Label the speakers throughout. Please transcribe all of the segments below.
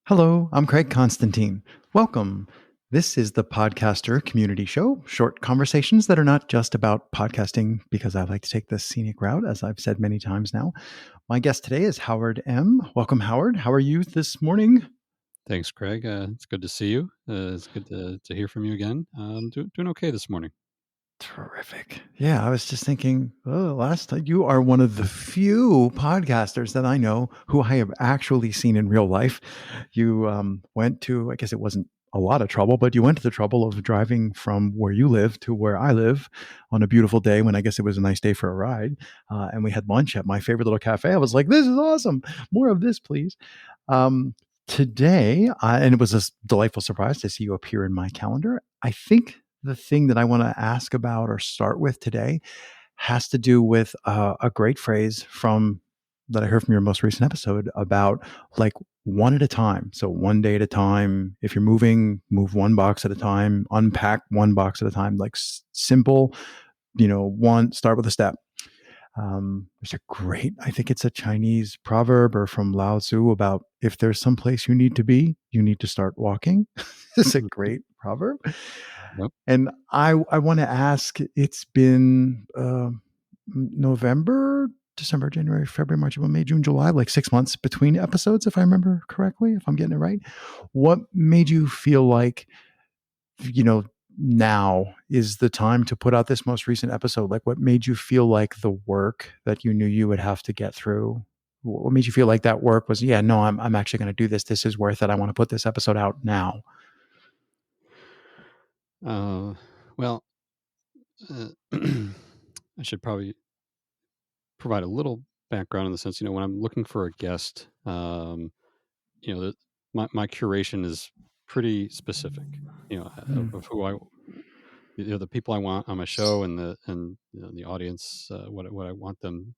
Speaker 1: Hello, I'm Craig Constantine. Welcome. This is the Podcaster Community Show, short conversations that are not just about podcasting because I like to take the scenic route, as I've said many times now. My guest today is Howard M. Welcome, Howard. How are you this morning?
Speaker 2: Thanks, Craig. It's good to see you. It's good to hear from you again. I'm doing okay this morning.
Speaker 1: Terrific. Yeah, I was just thinking, last time you are one of the few podcasters that I know who I have actually seen in real life. You went to, I guess it wasn't a lot of trouble, but you went to the trouble of driving from where you live to where I live on a beautiful day when I guess it was a nice day for a ride. And we had lunch at my favorite little cafe. I was like, this is awesome. More of this, please. Um, Today, and it was a delightful surprise to see you appear in my calendar. I think the thing that I want to ask about or start with today has to do with a great phrase from that I heard from your most recent episode about like one at a time. So one day at a time. If you're moving, move one box at a time. Unpack one box at a time. Like simple. One start with a step. There's a great, I think it's a Chinese proverb or from Lao Tzu about if there's some place you need to be, you need to start walking. It's a great proverb.
Speaker 2: Yep.
Speaker 1: And I want to ask, it's been November, December, January, February, March, April, May, June, July, like 6 months between episodes, if I remember correctly, if I'm getting it right. What made you feel like, now is the time to put out this most recent episode? Like, what made you feel like the work that you knew you would have to get through? What made you feel like that work was, yeah, no, I'm actually going to do this. This is worth it. I want to put this episode out now.
Speaker 2: Well, I should probably provide a little background in the sense, when I'm looking for a guest, my curation is pretty specific, of who the people I want on my show and the audience, what I want them,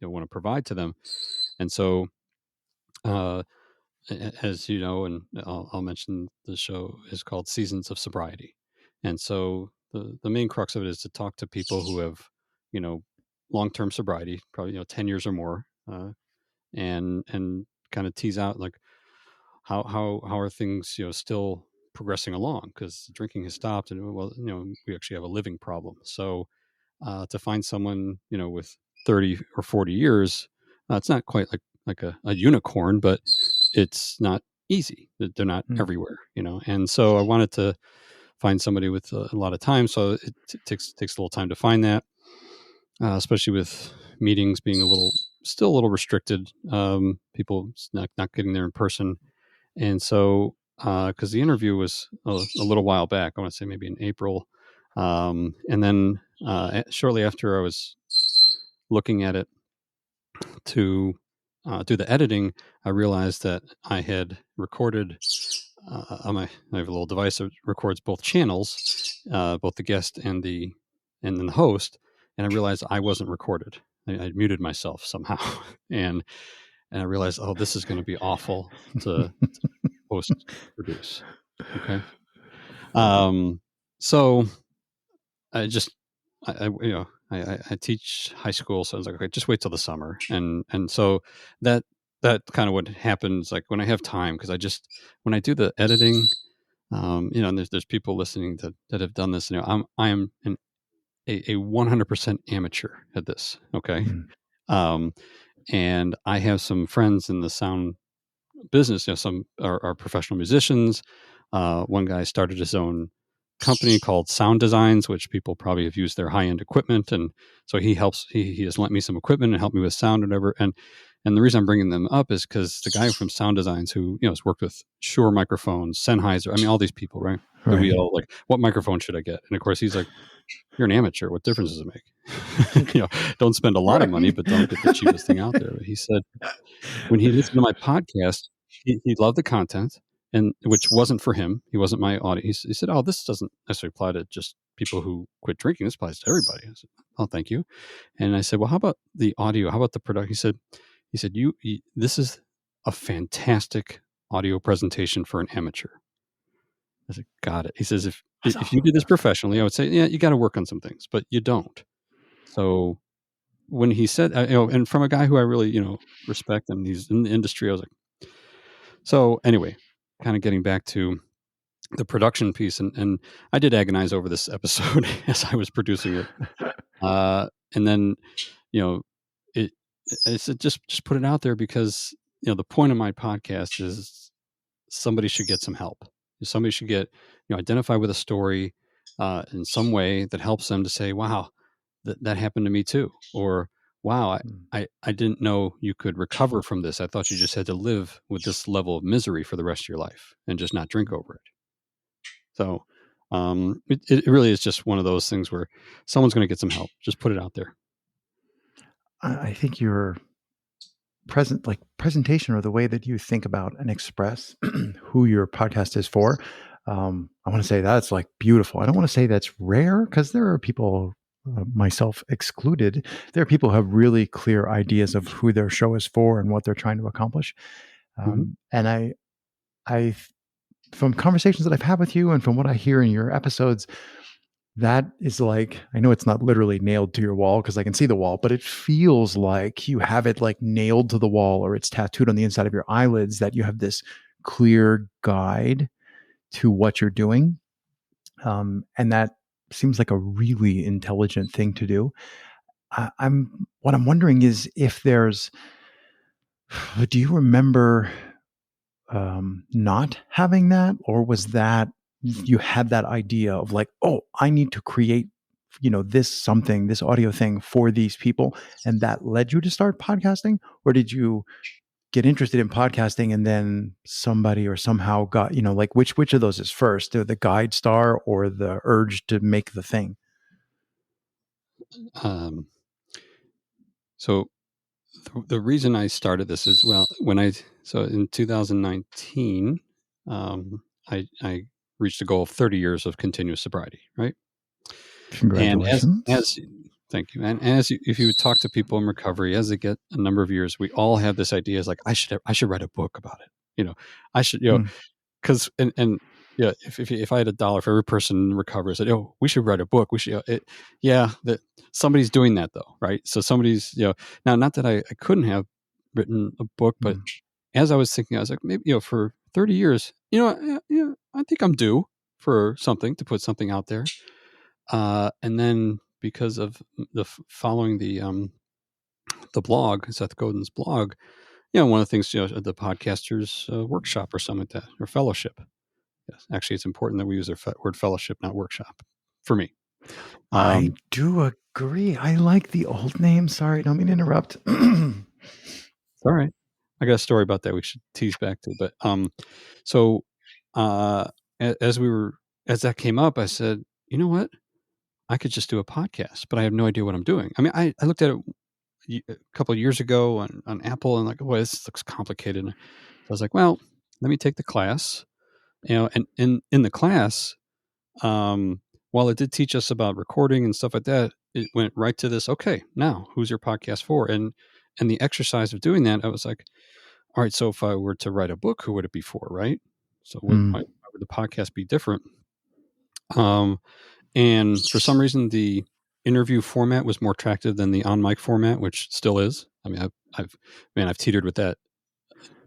Speaker 2: want to provide to them. And so, uh, as you know, and I'll mention the show is called Seasons of Sobriety. And so the main crux of it is to talk to people who have, long-term sobriety, probably, 10 years or more, and kind of tease out like how are things, still progressing along, because drinking has stopped and, well, we actually have a living problem. So to find someone, with 30 or 40 years, it's not quite like a unicorn, but it's not easy. They're not everywhere, and so I wanted to find somebody with a lot of time. So it takes a little time to find that, especially with meetings being still a little restricted. People not getting there in person. And so, because the interview was a little while back, I want to say maybe in April. And then shortly after I was looking at it to do the editing, I realized that I had recorded I have a little device that records both channels, both the guest and then the host. And I realized I wasn't recorded. I muted myself somehow, and I realized, oh, this is going to be awful to post produce. Okay. So I just, I teach high school. So I was like, okay, just wait till the summer. And so that kind of what happens, like when I have time, because when I do the editing, and there's people listening that have done this, I am a 100% amateur at this. Okay. Um, and I have some friends in the sound business, some are professional musicians. One guy started his own company called Sound Designs, which people probably have used their high-end equipment, and so he has lent me some equipment and helped me with sound and whatever. And the reason I'm bringing them up is because the guy from Sound Designs, who has worked with Shure microphones, Sennheiser, I mean all these people, right? Right. We all like, what microphone should I get? And of course he's like, you're an amateur. What difference does it make? Don't spend a lot of money, but don't get the cheapest thing out there. But he said when he listened to my podcast, he loved the content, and which wasn't for him. He wasn't my audience. He said, "Oh, this doesn't necessarily apply to just people who quit drinking. This applies to everybody." I said, "Oh, thank you." And I said, "Well, how about the audio? How about the product?" He said, you this is a fantastic audio presentation for an amateur." I said, "Got it." He says, if you do this professionally, I would say, yeah, you got to work on some things, but you don't. So when he said, and from a guy who I really, respect, and he's in the industry, I was like, so anyway, kind of getting back to the production piece, and I did agonize over this episode as I was producing it. And then, you know, it, it's just put it out there because, the point of my podcast is somebody should get some help. Somebody should get, identify with a story in some way that helps them to say, wow, that happened to me too. Or, wow,
Speaker 1: Mm.
Speaker 2: I didn't know you could recover from this. I thought you just had to live with this level of misery for the rest of your life and just not drink over it. So it really is just one of those things where someone's going to get some help. Just put it out there.
Speaker 1: I think your presentation, or the way that you think about and express who your podcast is for, I want to say that's like beautiful. I don't want to say that's rare, because there are people, myself excluded, there are people who have really clear ideas of who their show is for and what they're trying to accomplish.
Speaker 2: Mm-hmm.
Speaker 1: And I, from conversations that I've had with you and from what I hear in your episodes, that is like, I know it's not literally nailed to your wall because I can see the wall, but it feels like you have it like nailed to the wall, or it's tattooed on the inside of your eyelids, that you have this clear guide to what you're doing. And that seems like a really intelligent thing to do. What I'm wondering is if there's, do you remember not having that, or was that you had that idea of like, oh, I need to create, this audio thing for these people, and that led you to start podcasting? Or did you get interested in podcasting and then somebody or somehow got, like, which of those is first, the guide star or the urge to make the thing?
Speaker 2: Um, so the reason I started this is, well, so in 2019, I reached a goal of 30 years of continuous sobriety, right? And as
Speaker 1: Congratulations.
Speaker 2: thank you, and if you would talk to people in recovery as they get a number of years, we all have this idea, is like, I should write a book about it. I should,
Speaker 1: Mm,
Speaker 2: because and yeah, if I had $1 for every person in recovery said, oh, we should write a book, we should, that somebody's doing that though, right? So somebody's, now, not that I couldn't have written a book, but
Speaker 1: mm,
Speaker 2: as I was thinking, I was like, maybe, for 30 years, I think I'm due for something, to put something out there. And then because of following the blog, Seth Godin's blog, one of the things, the podcasters workshop or something like that, or fellowship. Yes, actually, it's important that we use the word fellowship, not workshop, for me.
Speaker 1: I
Speaker 2: Um,
Speaker 1: do agree. I like the old name. Sorry, don't mean to interrupt.
Speaker 2: all right, I got a story about that we should tease back to, but so uh, as as that came up, I said, you know what, I could just do a podcast, but I have no idea what I'm doing. I mean, I looked at it a couple of years ago on Apple, and like, oh, this looks complicated. So I was like, well, let me take the class, and in the class, while it did teach us about recording and stuff like that, it went right to this. Okay, now who's your podcast for? And the exercise of doing that, I was like, all right, so if I were to write a book, who would it be for, right? So why
Speaker 1: Mm,
Speaker 2: would the podcast be different? Um, and for some reason, the interview format was more attractive than the on mic format, which still is. I mean, I've teetered with that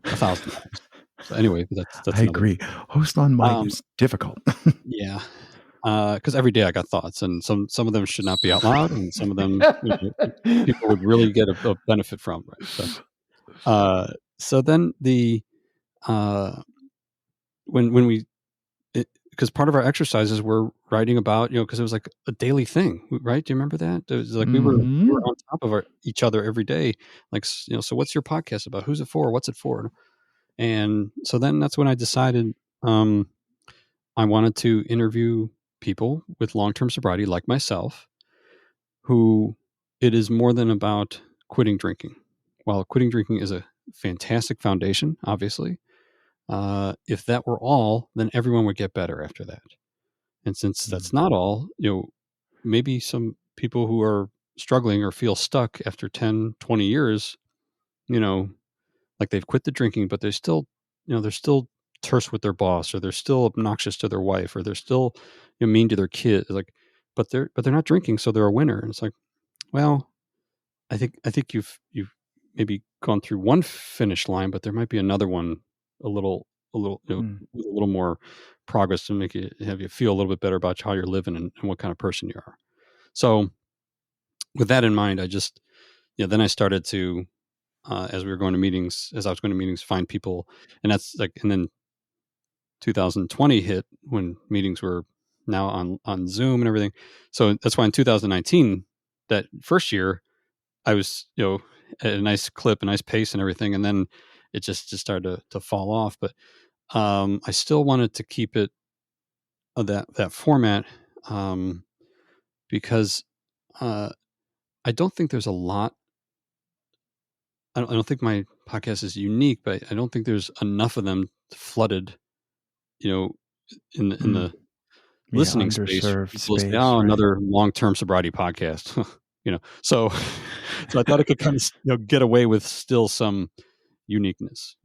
Speaker 2: 1,000 times. So anyway, that's
Speaker 1: I
Speaker 2: another.
Speaker 1: agree. Host on mic
Speaker 2: Um,
Speaker 1: is difficult.
Speaker 2: yeah, because every day I got thoughts, and some of them should not be out loud, and some of them, people would really get a benefit from, right? So then uh, when we, because part of our exercises were writing about, because it was like a daily thing, right? Do you remember that? It was like we were
Speaker 1: Hmm.
Speaker 2: on top of each other every day, like, so what's your podcast about? Who's it for? What's it for? And so then that's when I decided, I wanted to interview people with long-term sobriety like myself, who, it is more than about quitting drinking. While quitting drinking is a fantastic foundation, obviously, if that were all, then everyone would get better after that. And since that's not all, maybe some people who are struggling or feel stuck after 10, 20 years, you know, like they've quit the drinking, but they're still terse with their boss, or they're still obnoxious to their wife, or they're still, mean to their kid. Like, but they're not drinking, so they're a winner. And it's like, well, I think you've maybe gone through one finish line, but there might be another one a little a little,
Speaker 1: Mm.
Speaker 2: with a little more progress to have you feel a little bit better about how you're living and what kind of person you are. So with that in mind, I just, then I started to, as we were going to meetings, as I was going to meetings, find people, and that's like, and then 2020 hit when meetings were now on Zoom and everything. So that's why in 2019, that first year, I was, at a nice clip, a nice pace and everything. And then it just started to fall off. But I still wanted to keep it that format, because uh, I don't think there's a lot. I don't think my podcast is unique, but I don't think there's enough of them flooded, you know, in
Speaker 1: Mm.
Speaker 2: the
Speaker 1: Yeah,
Speaker 2: listening space for
Speaker 1: underserved
Speaker 2: people to say,
Speaker 1: space,
Speaker 2: "Oh,
Speaker 1: right?
Speaker 2: another long-term sobriety podcast." So so I thought I could kind of, get away with still some uniqueness,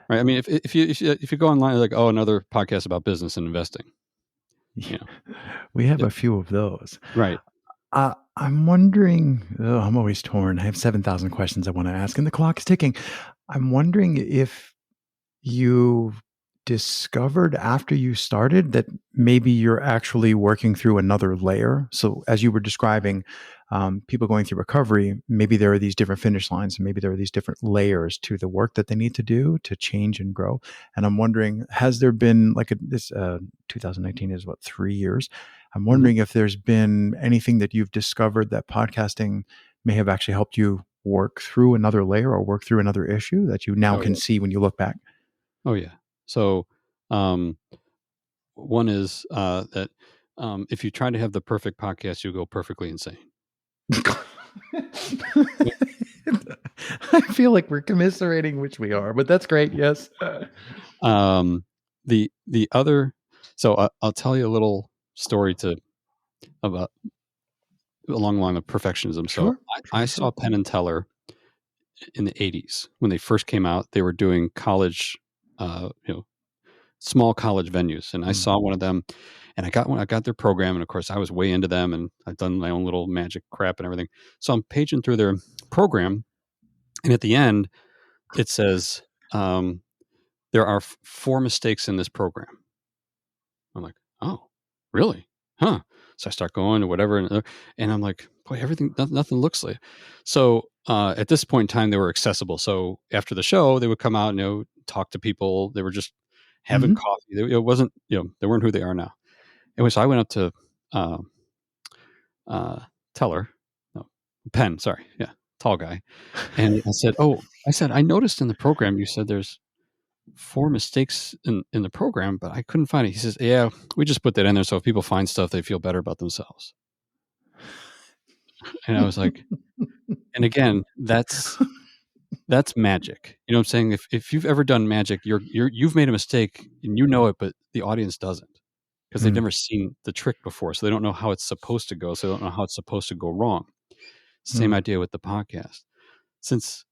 Speaker 2: right? I mean, if you go online, like, oh, another podcast about business and investing, you know,
Speaker 1: We have
Speaker 2: it,
Speaker 1: a few of those.
Speaker 2: right?
Speaker 1: I'm wondering, I'm always torn. I have 7,000 questions I want to ask, and the clock's ticking. I'm wondering if you discovered after you started that maybe you're actually working through another layer. So, as you were describing, people going through recovery, maybe there are these different finish lines, and maybe there are these different layers to the work that they need to do to change and grow. And I'm wondering, has there been like this 2019 is what, 3 years? I'm
Speaker 2: Hmm.
Speaker 1: wondering if there's been anything that you've discovered that podcasting may have actually helped you work through another layer or work through another issue that you now
Speaker 2: Oh
Speaker 1: can
Speaker 2: yeah,
Speaker 1: see when you look back.
Speaker 2: oh yeah. So, um, one is that if you try to have the perfect podcast, you'll go perfectly insane.
Speaker 1: I feel like we're commiserating, which we are, but that's great. Yes.
Speaker 2: Um, the other, so I'll tell you a little story to about along the line of perfectionism. So
Speaker 1: Sure.
Speaker 2: I
Speaker 1: Sure.
Speaker 2: saw
Speaker 1: Sure.
Speaker 2: Penn and Teller in the '80s when they first came out. They were doing college, small college venues, and I
Speaker 1: Mm.
Speaker 2: saw one of them, and I got their program, and of course I was way into them, and I've done my own little magic crap and everything. So I'm paging through their program, and at the end it says, there are four mistakes in this program. I'm like, oh, really? Huh? So I start going to whatever, and I'm like, boy, everything, nothing looks like. So at this point in time, they were accessible. So after the show, they would come out and talk to people. They were just having
Speaker 1: Hmm.
Speaker 2: coffee. It wasn't, they weren't who they are now. Anyway, so I went up to uh, uh, Teller, no, Penn, sorry, yeah, tall guy, and I said, I noticed in the program you said there's four mistakes in the program, but I couldn't find it. He says, yeah, we just put that in there so if people find stuff, they feel better about themselves. And I was like, and again, that's magic. You know what I'm saying? If you've ever done magic, you've made a mistake and you know it, but the audience doesn't because they've
Speaker 1: Mm.
Speaker 2: never seen the trick before. So they don't know how it's supposed to go. So they don't know how it's supposed to go wrong. Same
Speaker 1: Mm.
Speaker 2: idea with the podcast. Since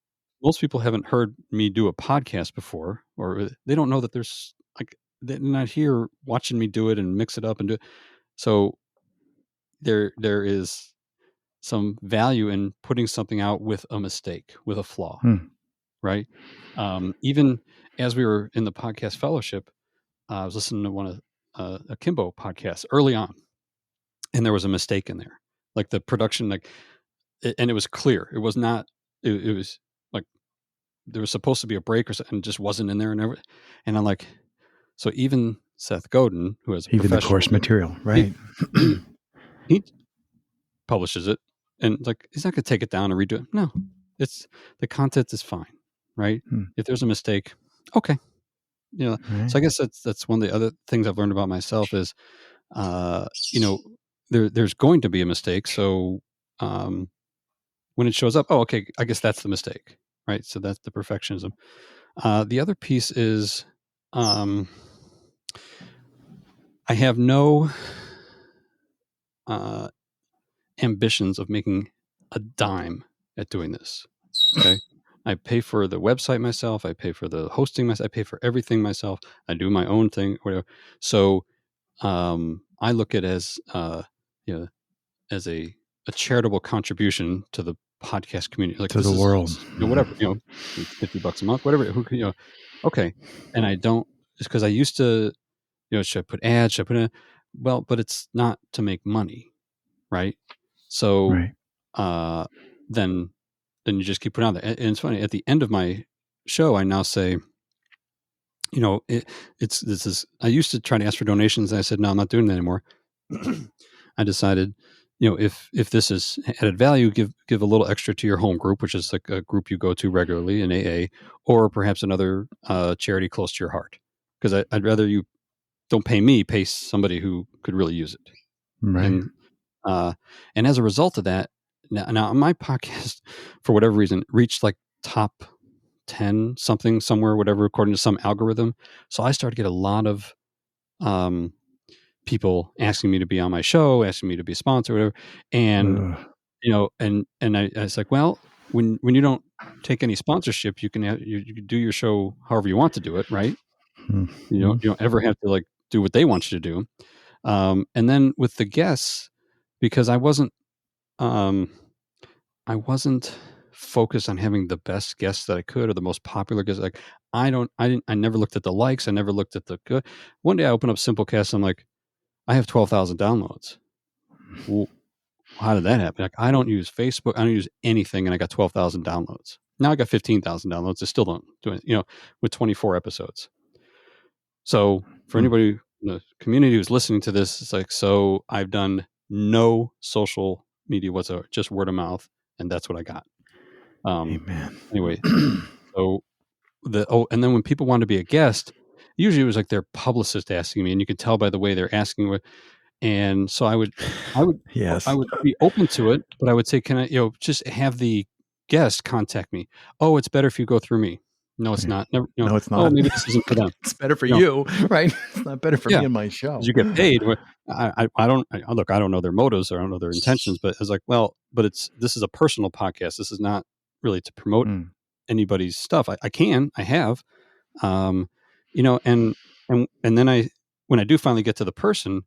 Speaker 2: most people haven't heard me do a podcast before, or they don't know that there's like, they're not here watching me do it and mix it up and do it. So there is some value in putting something out with a mistake, with a flaw,
Speaker 1: Mm.
Speaker 2: right? Even as we were in the podcast fellowship, I was listening to one of a Kimbo podcast early on, and there was a mistake in there, like the production, and it was clear. It was not. It was like there was supposed to be a break or something, and just wasn't in there, and everything. And I'm like, so even Seth Godin, who is a
Speaker 1: Even the
Speaker 2: professional,
Speaker 1: course material,
Speaker 2: he
Speaker 1: right?
Speaker 2: he, he publishes it, and like he's not going to take it down and redo it. No, it's the content is fine, right?
Speaker 1: Mm.
Speaker 2: If there's a mistake, okay,
Speaker 1: Right.
Speaker 2: So I guess that's one of the other things I've learned about myself is, uh, you know, there's going to be a mistake. So um, when it shows up, oh, okay, I guess that's the mistake, right? So that's the perfectionism. The other piece is, um, I have no uh, ambitions of making a dime at doing this. Okay. I pay for the website myself. I pay for the hosting myself. I pay for everything myself. I do my own thing, whatever. So I look at it as, you know, as a charitable contribution to the podcast community. Like,
Speaker 1: To
Speaker 2: this
Speaker 1: the
Speaker 2: is,
Speaker 1: world.
Speaker 2: whatever, it's $50 a month, whatever. Okay. And I don't, just because I used to, should I put ads? Should I put in? Well, but it's not to make money, right? So,
Speaker 1: Right.
Speaker 2: uh, then you just keep putting out there. And it's funny, at the end of my show, I now say, I used to try to ask for donations, and I said, no, I'm not doing that anymore. I decided, if this is added value, give a little extra to your home group, which is like a group you go to regularly in AA, or perhaps another charity close to your heart. Because I'd rather you don't pay me, pay somebody who could really use it.
Speaker 1: Right.
Speaker 2: And as a result of that, now my podcast, for whatever reason, reached like top 10 something somewhere, whatever, according to some algorithm. So I started to get a lot of people asking me to be on my show, asking me to be a sponsor, whatever. And
Speaker 1: Ugh.
Speaker 2: and I was like, well, when you don't take any sponsorship, you can you can do your show however you want to do it, right?
Speaker 1: Mhm.
Speaker 2: You don't ever have to like do what they want you to do. And then with the guests, because um, I wasn't focused on having the best guests that I could or the most popular guests. Like, I never looked at the likes. I never looked at the good. One day I open up Simplecast. I'm like, I have 12,000 downloads. Well, how did that happen? Like, I don't use Facebook. I don't use anything. And I got 12,000 downloads. Now I got 15,000 downloads. I still don't do it, with 24 episodes. So for
Speaker 1: Hmm.
Speaker 2: anybody in the community who's listening to this, it's like, so I've done no social media whatsoever, just word of mouth. And that's what I got.
Speaker 1: Amen.
Speaker 2: Anyway, so and then when people wanted to be a guest, usually it was like their publicist asking me, and you could tell by the way they're asking what. And so I would, I
Speaker 1: Yes.
Speaker 2: would be open to it, but I would say, can I, just have the guest contact me? Oh, it's better if you go through me. No, it's
Speaker 1: Yeah.
Speaker 2: not. Never,
Speaker 1: No, it's
Speaker 2: oh,
Speaker 1: not.
Speaker 2: maybe this isn't for them.
Speaker 1: It's better for
Speaker 2: You know,
Speaker 1: you, right? It's not better for
Speaker 2: yeah,
Speaker 1: me and my
Speaker 2: because
Speaker 1: show.
Speaker 2: you get paid. I don't look. I don't know their motives or I don't know their intentions, but it's like, well, but this is a personal podcast. This is not really to promote
Speaker 1: Mm.
Speaker 2: anybody's stuff. I have, um, and then when I do finally get to the person,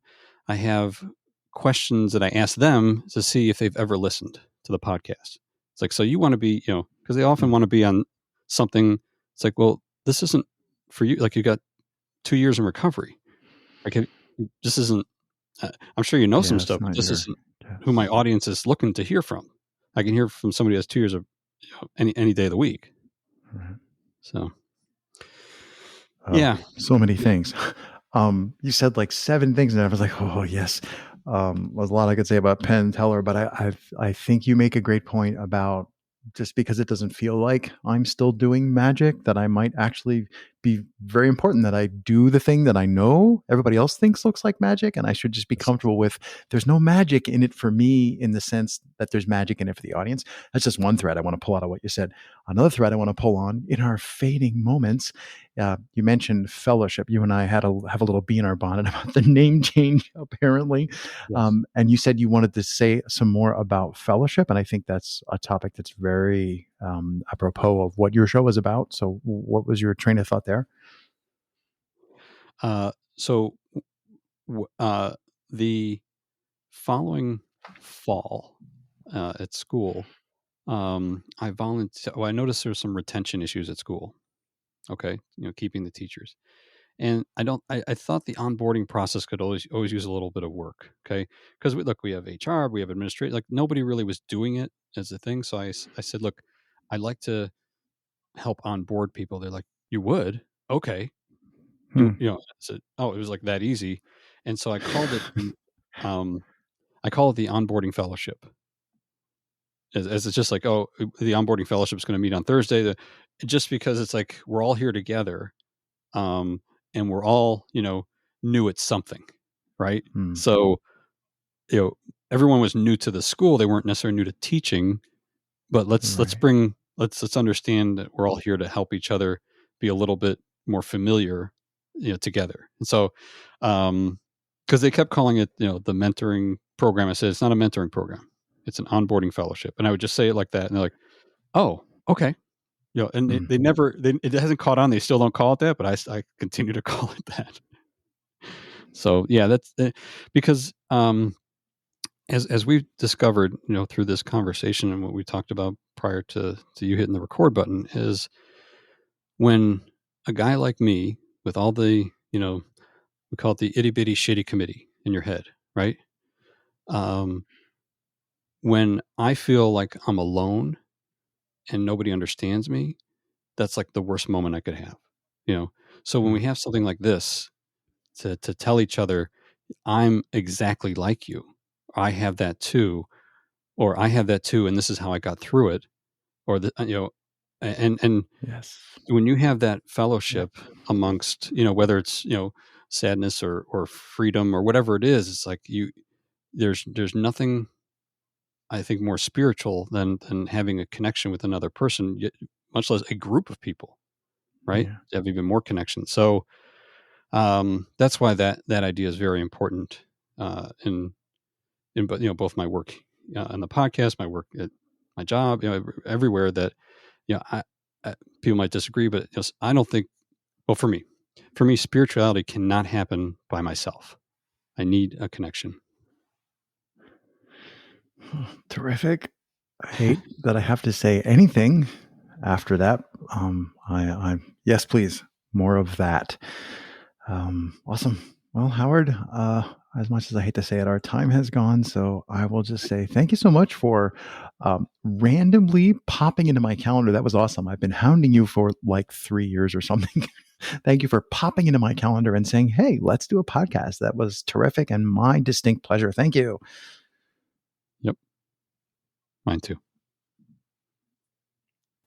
Speaker 2: I have questions that I ask them to see if they've ever listened to the podcast. It's like, so you want to be, because they often
Speaker 1: Mm.
Speaker 2: want to be on something. It's like, well, this isn't for you. Like, you got 2 years in recovery. Like, this isn't. I'm sure you know some
Speaker 1: Yeah, it's
Speaker 2: stuff, but
Speaker 1: not
Speaker 2: this
Speaker 1: your.
Speaker 2: isn't who my
Speaker 1: Yes.
Speaker 2: audience is looking to hear from. I can hear from somebody who has 2 years of any day of the week.
Speaker 1: Right.
Speaker 2: So
Speaker 1: Oh,
Speaker 2: yeah,
Speaker 1: so many things. You said like 7 things, and I was like, "Oh, yes." There's a lot I could say about Penn and Teller, but I think you make a great point about just because it doesn't feel like I'm still doing magic, that I might actually be very important that I do the thing that I know everybody else thinks looks like magic, and I should just be
Speaker 2: yes.
Speaker 1: comfortable with there's no magic in it for me in the sense that there's magic in it for the audience. That's just one thread I want to pull out of what you said. Another thread I want to pull on in our fading moments. You mentioned fellowship. You and I have a little bee in our bonnet about the name change, apparently.
Speaker 2: Yes.
Speaker 1: And you said you wanted to say some more about fellowship, and I think that's a topic that's very apropos of what your show is about. So, what was your train of thought there?
Speaker 2: So the following fall at school, I volunteer. Well, I noticed there's some retention issues at school. Okay, keeping the teachers, and I don't. I thought the onboarding process could always use a little bit of work. Okay, because we have HR, we have administrative. Like, nobody really was doing it as a thing. So I said, look, I'd like to help onboard people. They're like, you would? Okay.
Speaker 1: Hmm.
Speaker 2: I said, oh, it was like that easy. And so um, I call it the onboarding fellowship. As it's just like, oh, the onboarding fellowship is going to meet on Thursday. Just because it's like we're all here together, um, and we're all new at something, right?
Speaker 1: Hmm.
Speaker 2: So you know everyone was new to the school. They weren't necessarily new to teaching, but
Speaker 1: Right.
Speaker 2: let's understand that we're all here to help each other be a little bit more familiar, together. And so, because they kept calling it, the mentoring program, I said it's not a mentoring program; it's an onboarding fellowship. And I would just say it like that, and they're like, "Oh, okay." And
Speaker 1: Hmm.
Speaker 2: they never, it hasn't caught on. They still don't call it that, but I continue to call it that. So yeah, that's because as we've discovered, through this conversation and what we talked about prior to you hitting the record button, is when a guy like me with all the, we call it the itty bitty shitty committee in your head, right? When I feel like I'm alone and nobody understands me, that's like the worst moment I could have, So when we have something like this to tell each other, I'm exactly like you, I have that too, or I have that too, and this is how I got through it, or and
Speaker 1: Yes.
Speaker 2: when you have that
Speaker 1: Yep.
Speaker 2: fellowship amongst, whether it's, sadness or freedom or whatever it is, it's like there's nothing, I think, more spiritual than having a connection with another person, much less a group of people, right?
Speaker 1: Yeah.
Speaker 2: To have even more connection. So that's why that idea is very important, in both my work on the podcast, my work at my job, everywhere. That I people might disagree, but I don't think. Well, for me, spirituality cannot happen by myself. I need a connection.
Speaker 1: Terrific. I hate that I have to say anything after that. Yes, please, more of that. Awesome. Well, Howard, as much as I hate to say it, our time has gone. So I will just say thank you so much for randomly popping into my calendar. That was awesome. I've been hounding you for like 3 years or something. Thank you for popping into my calendar and saying, hey, let's do a podcast. That was terrific and my distinct pleasure. Thank you.
Speaker 2: Yep. Mine too.